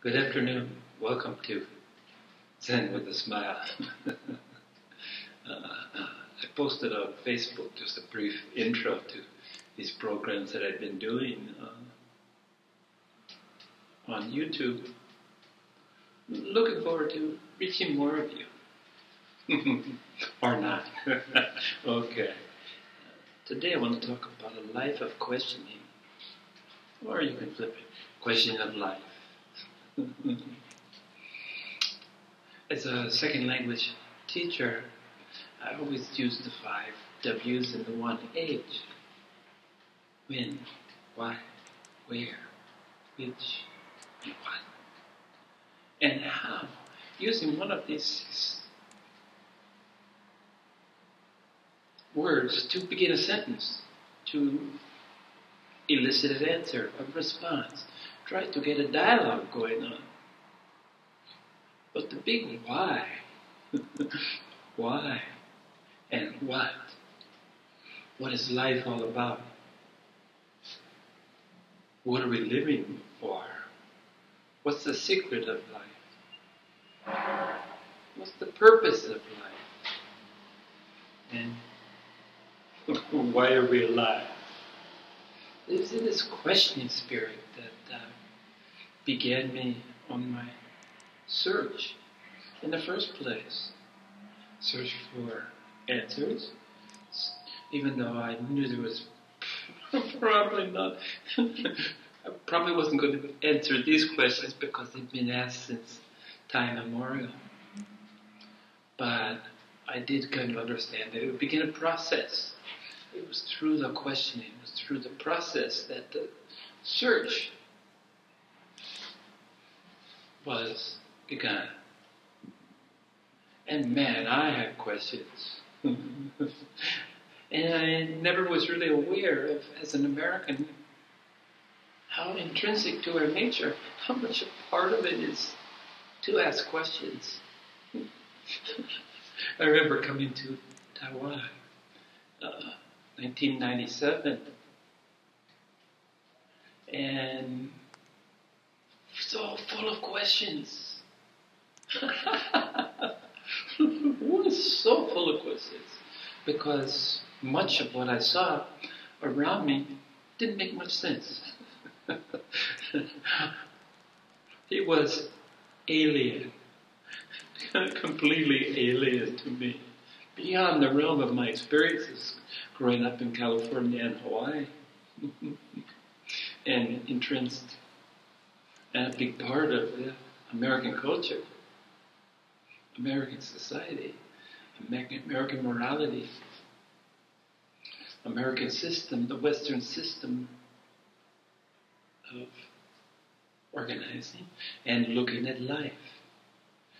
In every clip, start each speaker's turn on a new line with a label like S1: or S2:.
S1: Good afternoon. Welcome to Zen with a Smile. I posted on Facebook just a brief intro to these programs that I've been doing on YouTube. Looking forward to reaching more of you. Or not. Okay. Today I want to talk about a life of questioning. Or you can flip it. Question of life. As a second language teacher, I always use the 5 W's and the 1 H. When, why, where, which, and what. And how. Using one of these words to begin a sentence, to elicit an answer, a response. Try to get a dialogue going on. But the big why, why and what is life all about? What are we living for? What's the secret of life? What's the purpose of life? And why are we alive? It's in this questioning spirit that began me on my search in the first place. Search for answers, even though I knew there was probably not, I probably wasn't going to answer these questions because they've been asked since time immemorial. But I did kind of understand that it would begin a process. It was through the questioning, it was through the process that the search was begun. And man, I had questions. And I never was really aware of, as an American, how intrinsic to our nature, how much a part of it is to ask questions. I remember coming to Taiwan, 1997, and so full of questions. Was so full of questions because much of what I saw around me didn't make much sense. It was alien, completely alien to me, beyond the realm of my experiences growing up in California and Hawaii, and entrenched and a big part of the American culture, American society, American morality, American system, the Western system of organizing and looking at life.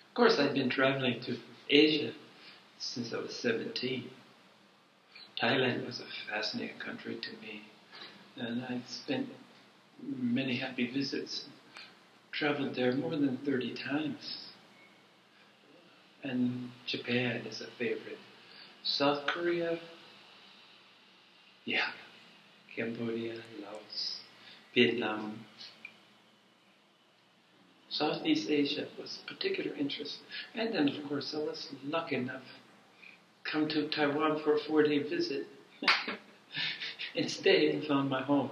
S1: Of course, I'd been traveling to Asia since I was 17. Thailand was a fascinating country to me, and I spent many happy visits. Traveled there more than 30 times. And Japan is a favorite. South Korea, yeah. Cambodia, Laos, Vietnam. Southeast Asia was a particular interest. And then, of course, I was lucky enough to come to Taiwan for a 4-day visit and stayed and found my home.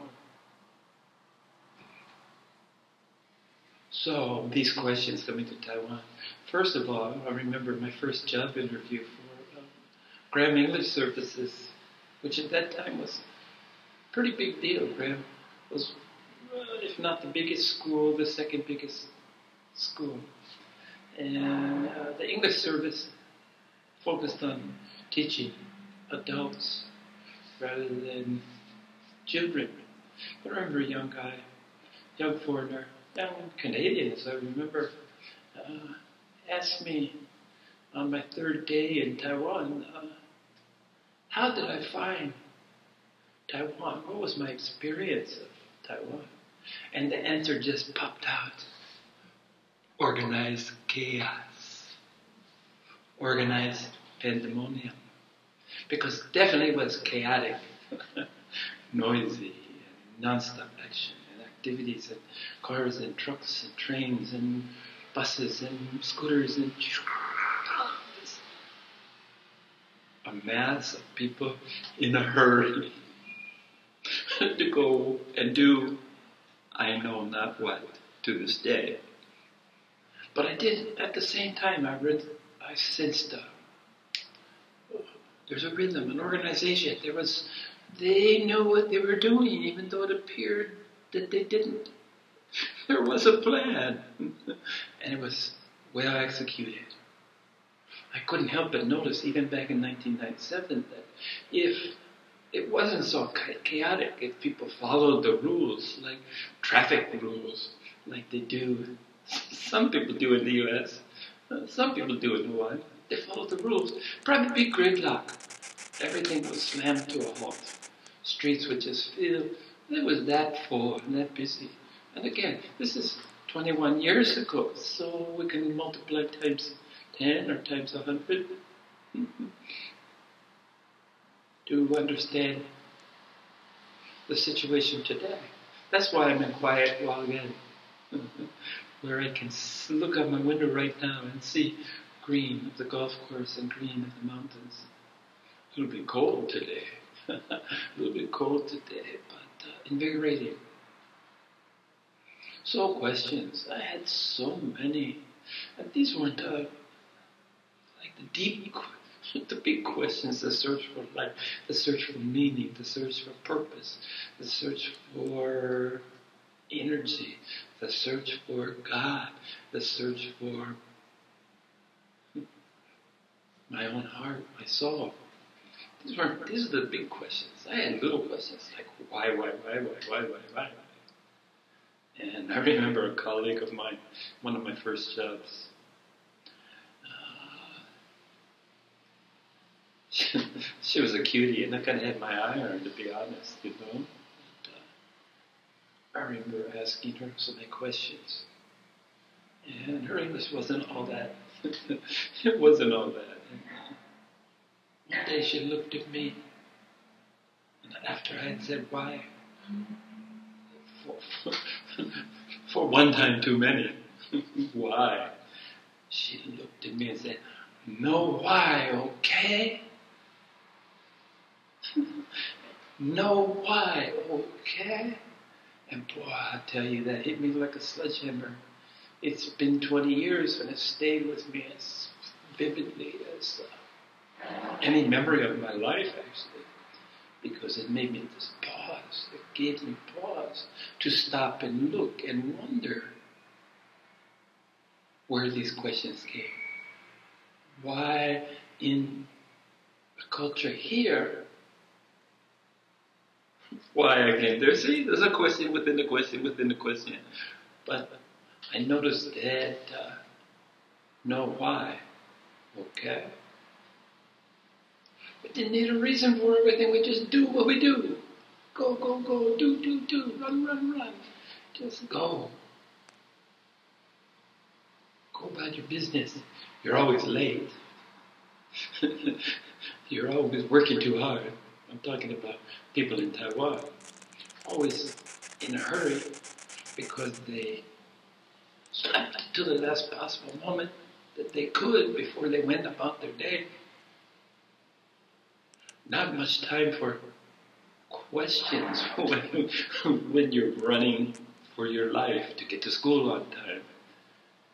S1: So, these questions coming to Taiwan. First of all, I remember my first job interview for Graham English Services, which at that time was a pretty big deal. Graham was, if not the biggest school, the second biggest school. And the English service focused on teaching adults rather than children. But I remember a young guy, young foreigner, young Canadian, as I remember, asked me on my 3rd day in Taiwan, how did I find Taiwan? What was my experience of Taiwan? And the answer just popped out. Organized chaos. Organized pandemonium. Because it definitely was chaotic, noisy, and non-stop action and activities and cars and trucks and trains and buses and scooters and a mass of people in a hurry to go and do I know not what to this day. But I did, at the same time, I sensed there's a rhythm, an organization. They knew what they were doing, even though it appeared that they didn't. There was a plan, and it was well executed. I couldn't help but notice, even back in 1997, that if it wasn't so chaotic, if people followed the rules, like traffic rules, like they do, some people do in the U.S., some people do in Hawaii, they followed the rules. Probably big gridlock. Everything was slammed to a halt. Streets would just feel, it was that full and that busy. And again, this is 21 years ago, so we can multiply times 10 or times 100 to understand the situation today. That's why I'm in quiet Walian, where I can look out my window right now and see green of the golf course and green of the mountains. A little bit cold today, but invigorating. So questions, I had so many, and these weren't like the big questions, the search for life, the search for meaning, the search for purpose, the search for energy, the search for God, the search for my own heart, my soul. These are the big questions. I had little questions like why? And I remember a colleague of mine, one of my first jobs, she was a cutie, and I kind of had my eye on her, to be honest, you know. And, I remember asking her so many questions, and her English wasn't all that. It wasn't all that. And, one day she looked at me, and after I had said why, for one time too many, why, she looked at me and said, "No why, okay? No why, okay?" And boy, I tell you, that hit me like a sledgehammer. It's been 20 years and it stayed with me as vividly as any memory of my life, actually. Because it made me just pause. It gave me pause to stop and look and wonder where these questions came. Why in a culture here, why again? There's a question within the question within the question. But I noticed that no why, okay? We didn't need a reason for everything. We just do what we do. Go, go, go, do, run. Just go. Go about your business. You're always late. You're always working too hard. I'm talking about people in Taiwan. Always in a hurry because they slept to the last possible moment that they could before they went about their day. Not much time for questions when you're running for your life to get to school on time.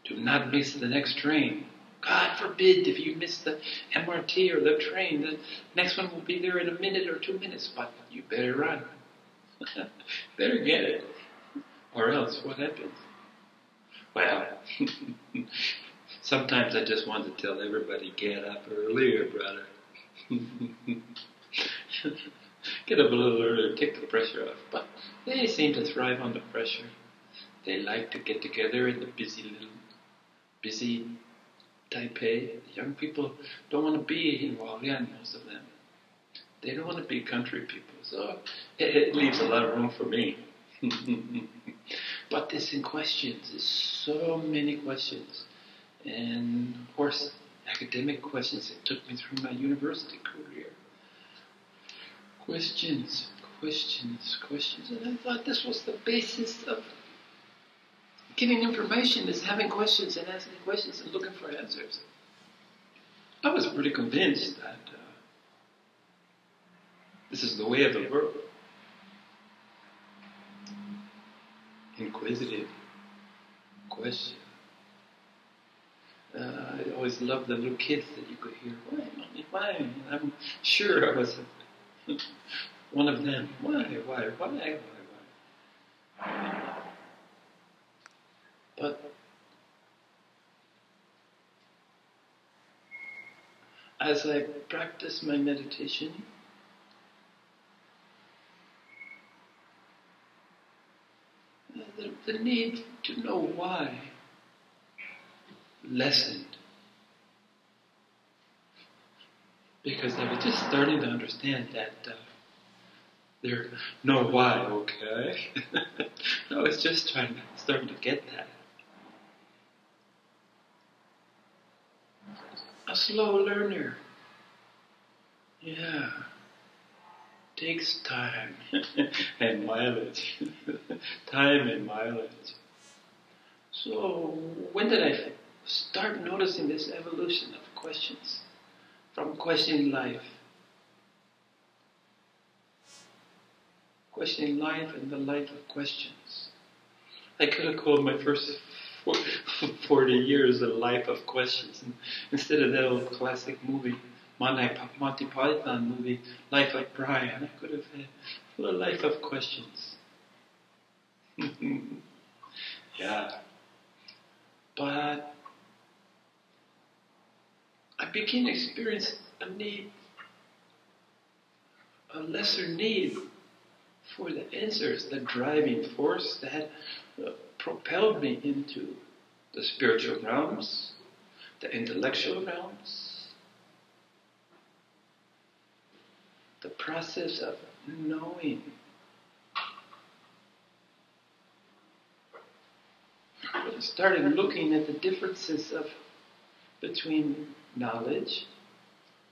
S1: Do not miss the next train. God forbid if you miss the MRT or the train, the next one will be there in a minute or 2 minutes, but you better run. Better get it. Or else, what happens? Well, sometimes I just want to tell everybody, get up earlier, brother. Get up a little earlier, take the pressure off. But they seem to thrive on the pressure. They like to get together in the busy Taipei. Young people don't want to be in Hualien, most of them. They don't want to be country people. So it leaves a lot of room for me. But this in questions, there's so many questions. And of course, academic questions that took me through my university career. Questions. questions. And I thought this was the basis of getting information, is having questions and asking questions and looking for answers. I was pretty convinced that this is the way of the world. Inquisitive question. I always loved the little kids that you could hear. Why, Mommy, why? I'm sure I was one of them. Why? But as I practice my meditation, the need to know why lessened. Because I was just starting to understand that there, no why, okay? I was just starting to get that. A slow learner. Yeah. Takes time and mileage. Time and mileage. So when did I start noticing this evolution of questions? From questioning life. Questioning life and the life of questions. I could have called my first 40 years a life of questions. And instead of that old classic movie, Monty Python movie, Life of Brian, I could have had a life of questions. Yeah. But I began to experience a need, a lesser need for the answers, the driving force that propelled me into the spiritual realms, the intellectual realms, the process of knowing. I started looking at the differences between knowledge,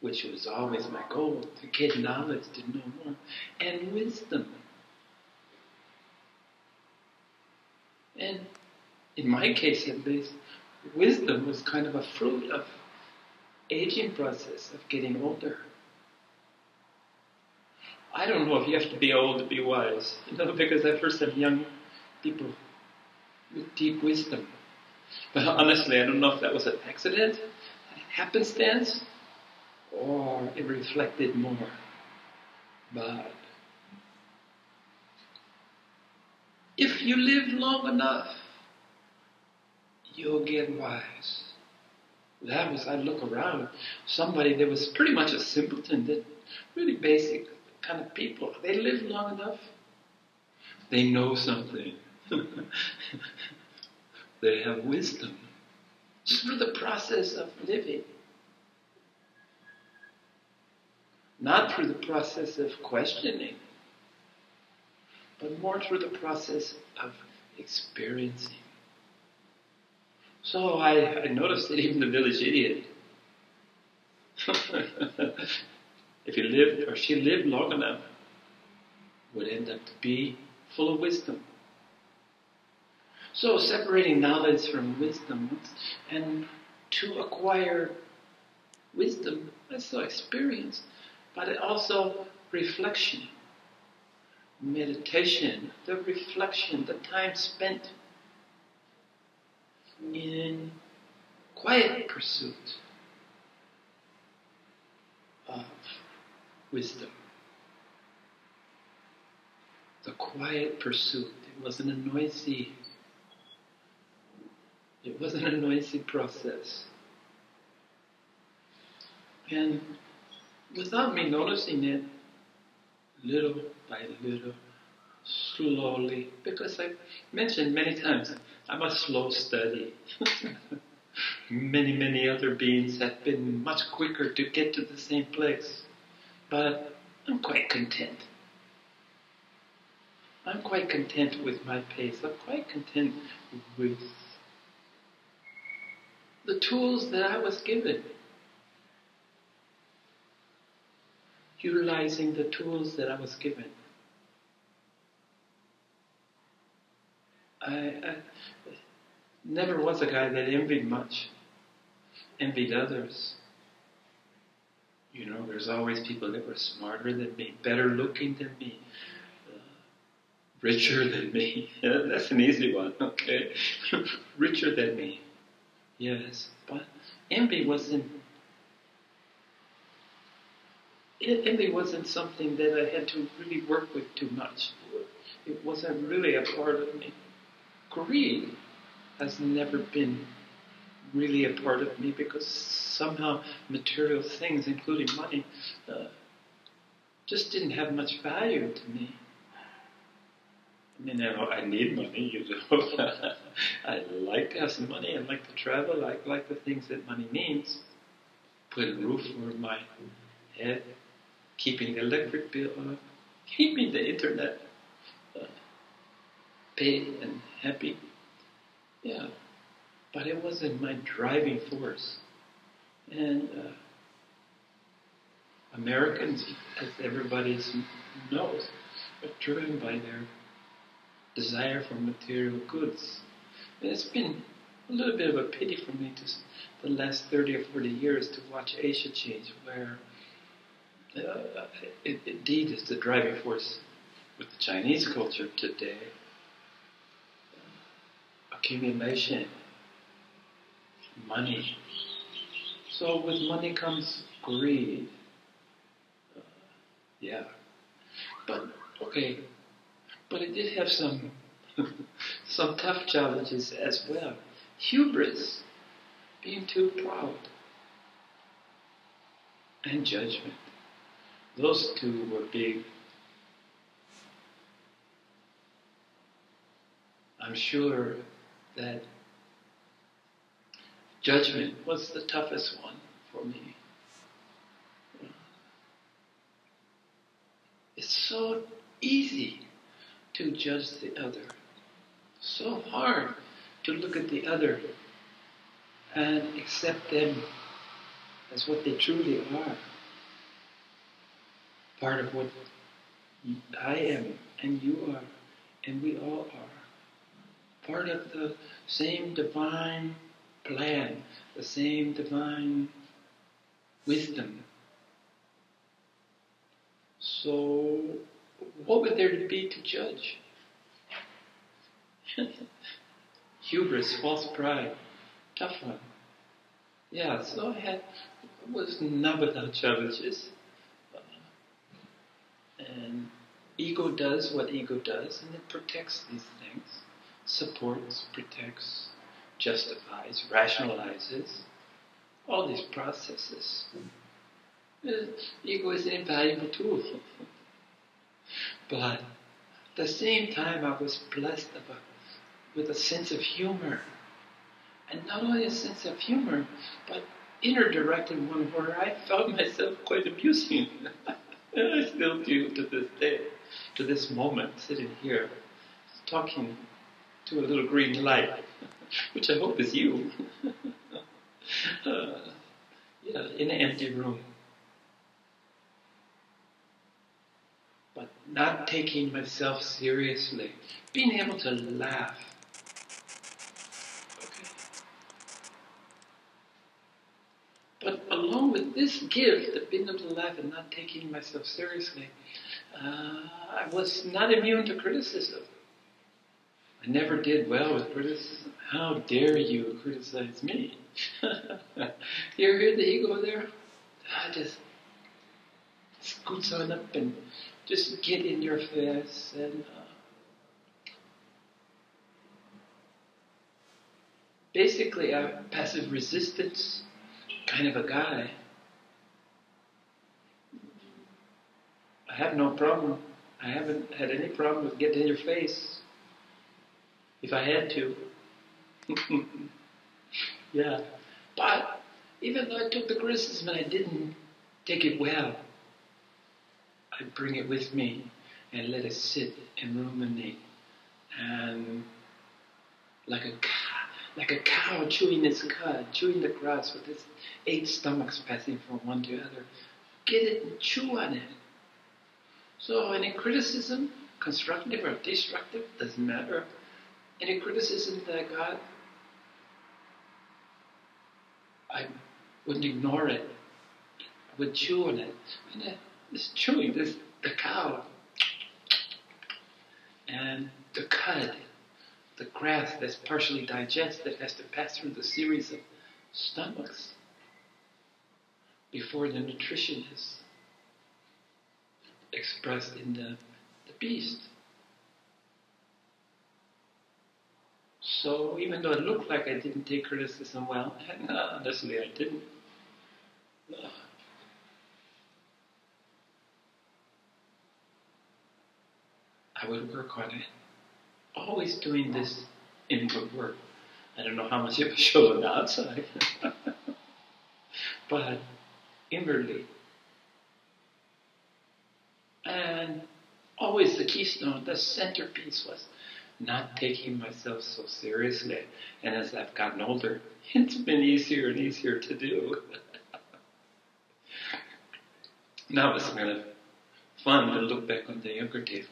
S1: which was always my goal, to get knowledge, to know more, and wisdom. And in my case at least, wisdom was kind of a fruit of aging process, of getting older. I don't know if you have to be old to be wise, because I've heard some young people with deep wisdom. But honestly, I don't know if that was an accident, happenstance, or it reflected more. But if you live long enough, you'll get wise. I look around, somebody that was pretty much a simpleton, that really basic kind of people. They live long enough, they know something. They have wisdom. Just through the process of living. Not through the process of questioning, but more through the process of experiencing. So I noticed that even the village idiot, if he lived or she lived long enough, would end up to be full of wisdom. So separating knowledge from wisdom, and to acquire wisdom, that's also experience, but also reflection, meditation, the reflection, the time spent in quiet pursuit of wisdom. The quiet pursuit. It wasn't a noisy process. And without me noticing it, little by little, slowly, because I mentioned many times, I'm a slow study. Many other beings have been much quicker to get to the same place. But I'm quite content. I'm quite content with my pace. I'm quite content with the tools that I was given. Utilizing the tools that I was given. I never was a guy that envied much, envied others. You know, there's always people that were smarter than me, better looking than me, richer than me. That's an easy one, okay? Richer than me, yes. But envy wasn't something that I had to really work with too much. It wasn't really a part of me. Greed has never been really a part of me because somehow material things, including money, just didn't have much value to me. I mean, I need money, you know. I like to have some money. I like to travel. I like the things that money means. Put a roof over my head, keeping the electric bill up, keeping the internet paid and happy. Yeah, but it wasn't my driving force. And Americans, as everybody knows, are driven by their desire for material goods. And it's been a little bit of a pity for me to the last 30 or 40 years to watch Asia change, where it indeed is the driving force with the Chinese culture today. Accumulation, money. So with money comes greed. Yeah. But, okay. But it did have some tough challenges as well. Hubris, being too proud, and judgment. Those two were big. I'm sure that judgment was the toughest one for me. It's so easy to judge the other. So hard to look at the other and accept them as what they truly are. Part of what I am and you are and we all are. Part of the same divine plan, the same divine wisdom. So, what would there be to judge? Hubris, false pride, tough one. Yeah, so I was not without challenges. And ego does what ego does, and it protects these things. Supports, protects, justifies, rationalizes, all these processes. Ego is an invaluable tool. But at the same time, I was blessed with a sense of humor. And not only a sense of humor, but inner-directed one where I found myself quite amusing. I still do to this day, to this moment, sitting here, talking to a little green light, which I hope is you. In an empty room. But not taking myself seriously, being able to laugh. Okay. But along with this gift of being able to laugh and not taking myself seriously, I was not immune to criticism. I never did well with criticism. How dare you criticize me? You hear the ego there? I just scoots on up and just get in your face and basically I'm a passive resistance kind of a guy. I have no problem. I haven't had any problem with getting in your face. If I had to. Yeah. But even though I took the criticism and I didn't take it well, I bring it with me and let it sit and ruminate. And like a cow chewing its cud, chewing the grass with its 8 stomachs passing from one to the other. Get it and chew on it. So any criticism, constructive or destructive, doesn't matter. Any criticism that I got, I wouldn't ignore it. I would chew on it. And this chewing, the cow, and the cud, the grass that's partially digested has to pass through the series of stomachs before the nutrition is expressed in the beast. So even though it looked like I didn't take criticism well, honestly I didn't. I would work on it. Always doing this inward work. I don't know how much it would show on the outside. But inwardly. And always the keystone, the centerpiece was not taking myself so seriously. And as I've gotten older, it's been easier and easier to do. Now it's kind of fun to look back on the younger days.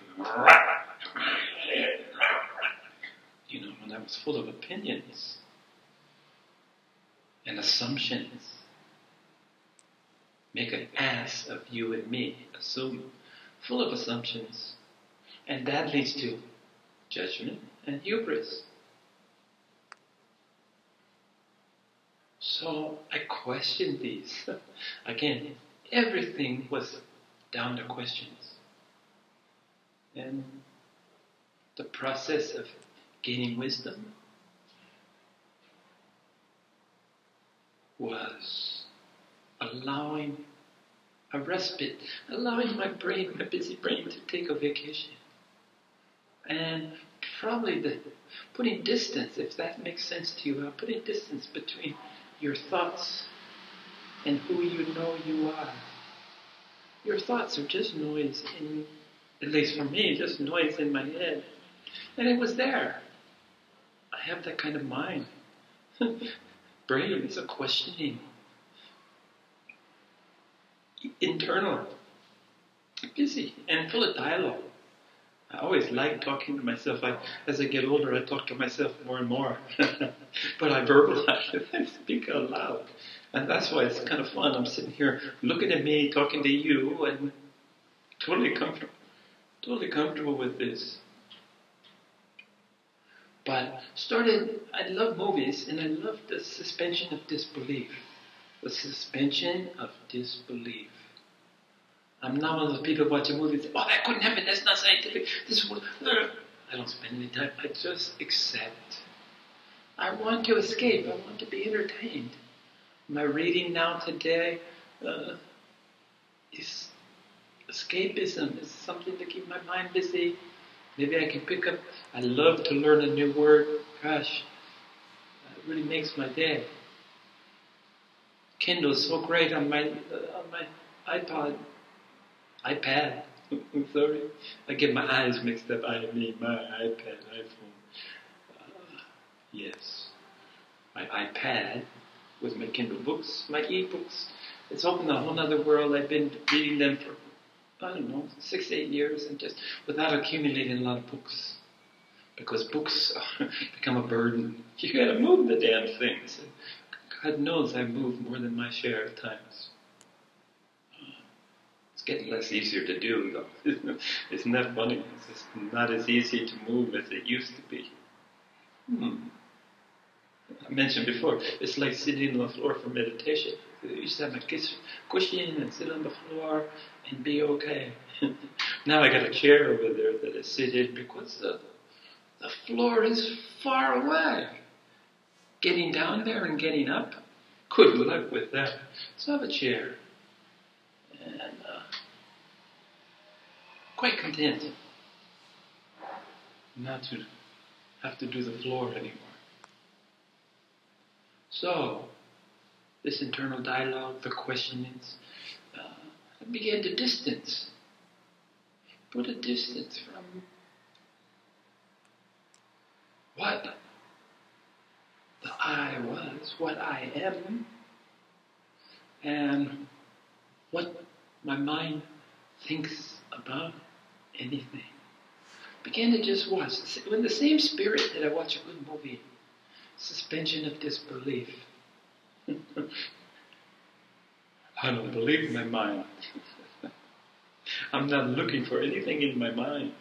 S1: You know, when I was full of opinions and assumptions. Make an ass of you and me. Assume. Full of assumptions. And that leads to judgment and hubris. So I questioned these. Again, everything was down to questions. And the process of gaining wisdom was allowing a respite, allowing my brain, my busy brain, to take a vacation. And probably putting distance, if that makes sense to you, putting distance between your thoughts and who you know you are. Your thoughts are just noise at least for me, just noise in my head. And it was there. I have that kind of mind. Brain is a questioning. Internal. Busy and full of dialogue. I always like talking to myself. As I get older, I talk to myself more and more. But I verbalize it. I speak out loud. And that's why it's kind of fun. I'm sitting here looking at me, talking to you, and totally comfortable with this. But I love movies, and I love the suspension of disbelief. The suspension of disbelief. I'm not one of those people watching movies, oh, that couldn't happen, that's not scientific, I don't spend any time, I just accept. I want to escape, I want to be entertained. My reading now today is escapism, is something to keep my mind busy. Maybe I can pick up, I love to learn a new word, gosh, it really makes my day. Kindle is so great on my iPad. I'm sorry. I get my eyes mixed up. I mean my iPad, iPhone. Yes. My iPad with my Kindle books, my e-books. It's opened a whole other world. I've been reading them for, 6 to 8 years, and just without accumulating a lot of books. Because books become a burden. You gotta move the damn things. God knows I move more than my share of times. It's getting less easier to do, though. Isn't that funny? It's just not as easy to move as it used to be. I mentioned before, it's like sitting on the floor for meditation. I used to have my cushion and sit on the floor and be okay. Now I got a chair over there that I sit in because the floor is far away. Getting down there and getting up, good luck with that. So I have a chair. And quite content not to have to do the floor anymore. So, this internal dialogue, the questionings, I began to distance. Put a distance from what the I was, what I am, and what my mind thinks about anything. began to just watch. In the same spirit that I watch a good movie, suspension of disbelief. I don't believe my mind. I'm not looking for anything in my mind.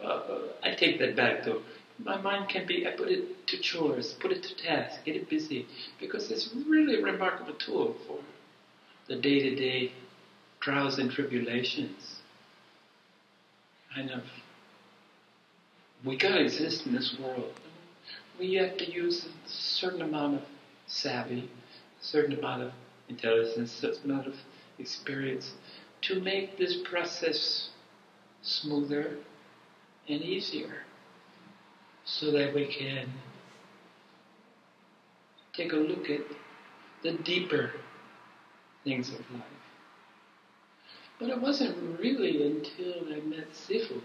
S1: I take that back though. My mind can be, I put it to chores, put it to tasks, get it busy, because it's really a remarkable tool for the day-to-day trials and tribulations. We gotta exist in this world. We have to use a certain amount of savvy, a certain amount of intelligence, a certain amount of experience to make this process smoother and easier, so that we can take a look at the deeper things of life. But it wasn't really until I met Sifu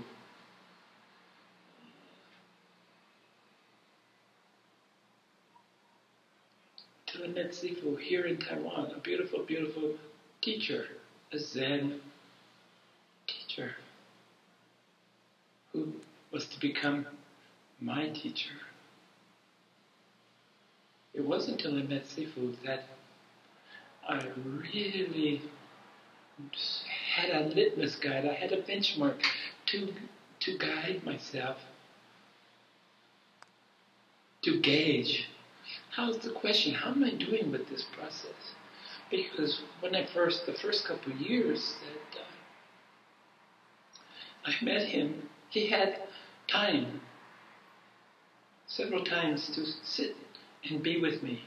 S1: here in Taiwan, a beautiful, beautiful teacher, a Zen teacher, who was to become my teacher. It wasn't until I met Sifu that I really had a litmus guide, I had a benchmark to guide myself, to gauge. How's the question? How am I doing with this process? Because when the first couple of years that I met him, he had time, several times, to sit and be with me.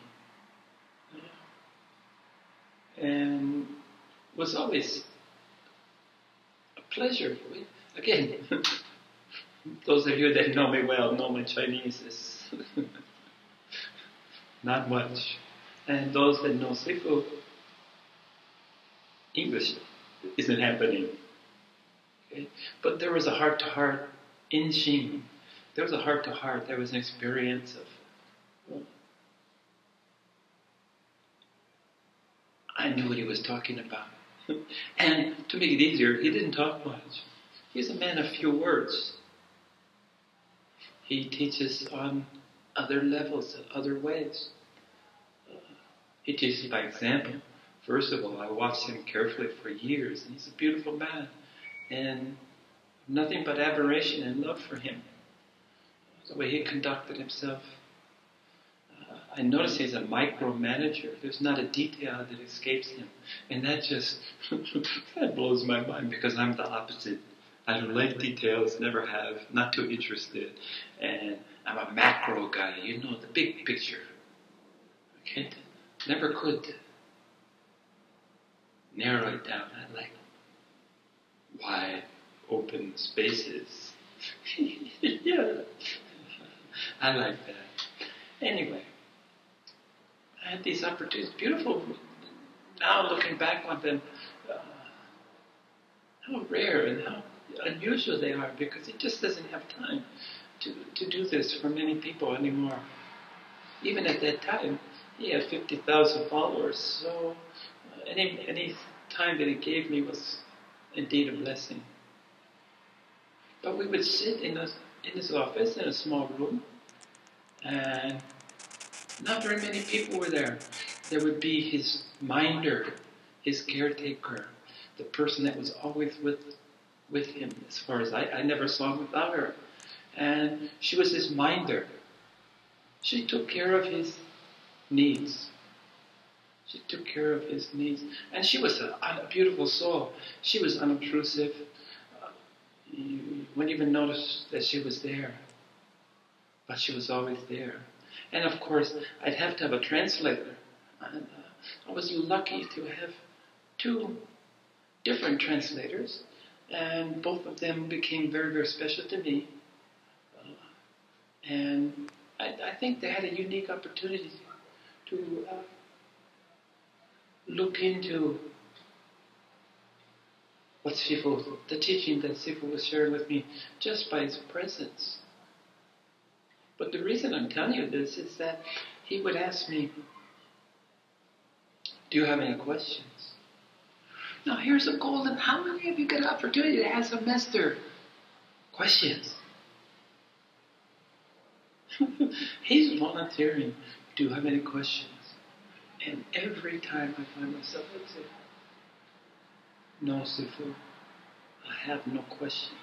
S1: And was always a pleasure. Again, those of you that know me well know my Chinese is not much. And those that know Sifu, English isn't happening. Okay? But there was a heart-to-heart in Xing. There was a heart-to-heart. There was an experience of, I knew what he was talking about. And to make it easier, he didn't talk much. He's a man of few words. He teaches on other levels, other ways. He teaches by example. First of all, I watched him carefully for years, and he's a beautiful man. And nothing but admiration and love for him. The way he conducted himself. I notice he's a micromanager. There's not a detail that escapes him. And that just, that blows my mind, because I'm the opposite. I don't like details, never have, not too interested. And I'm a macro guy, the big picture. Okay? Never could narrow it down. I like wide, open spaces. Yeah. I like that. Anyway. I had these opportunities, beautiful. Now looking back on them, how rare and how unusual they are, because he just doesn't have time to do this for many people anymore. Even at that time, he had 50,000 followers, so any time that he gave me was indeed a blessing. But we would sit in his office in a small room, and not very many people were there. There would be his minder, his caretaker, the person that was always with him, as far as I never saw him without her. And she was his minder. She took care of his needs. She took care of his needs. And she was a beautiful soul. She was unobtrusive. You wouldn't even notice that she was there. But she was always there. And of course, I'd have to have a translator. And I was lucky to have two different translators, and both of them became very, very special to me. And I think they had a unique opportunity to look into what Sifu, the teaching that Sifu was sharing with me, just by his presence. But the reason I'm telling you this is that he would ask me, do you have any questions? Now here's a golden, how many of you get an opportunity to ask a master questions. He's volunteering. Do you have any questions? And every time I find myself, I'd say, no, Sifu, I have no questions.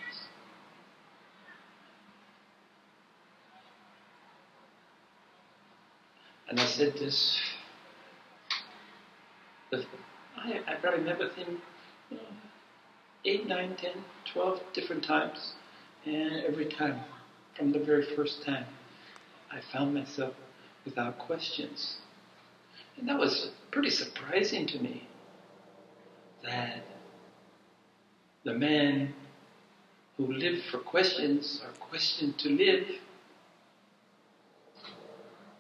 S1: And I said this, I probably remember him 8, 9, 10, 12 different times. And every time, from the very first time, I found myself without questions. And that was pretty surprising to me, that the man who lived for questions, or questioned to live,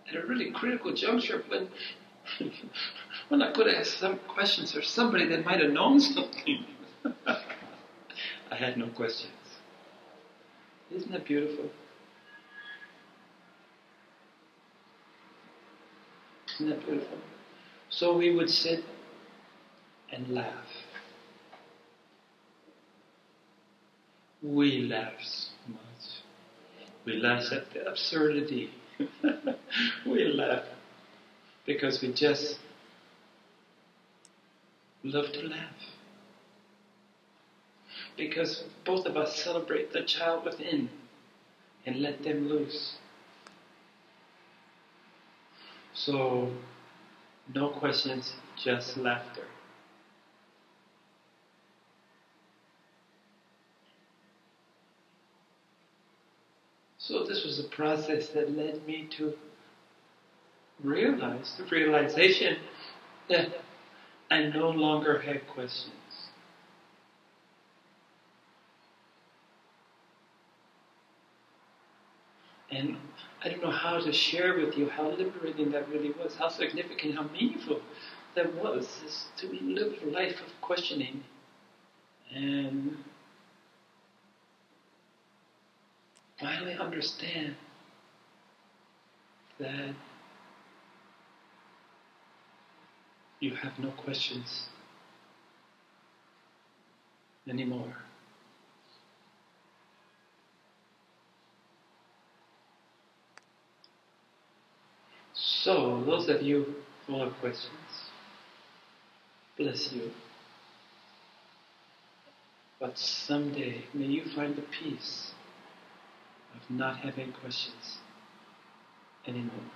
S1: at a really critical juncture when I could ask some questions or somebody that might have known something. I had no questions. Isn't that beautiful? Isn't that beautiful? So we would sit and laugh. We laugh so much. We laugh at the absurdity. We laugh because we just love to laugh. Because both of us celebrate the child within and let them loose. So, no questions, just laughter. So this was a process that led me to the realization that I no longer had questions. And I don't know how to share with you how liberating that really was, how significant, how meaningful that was, is to live a life of questioning and finally understand that you have no questions anymore. So, those of you who have questions, bless you. But someday, may you find the peace of not having questions anymore.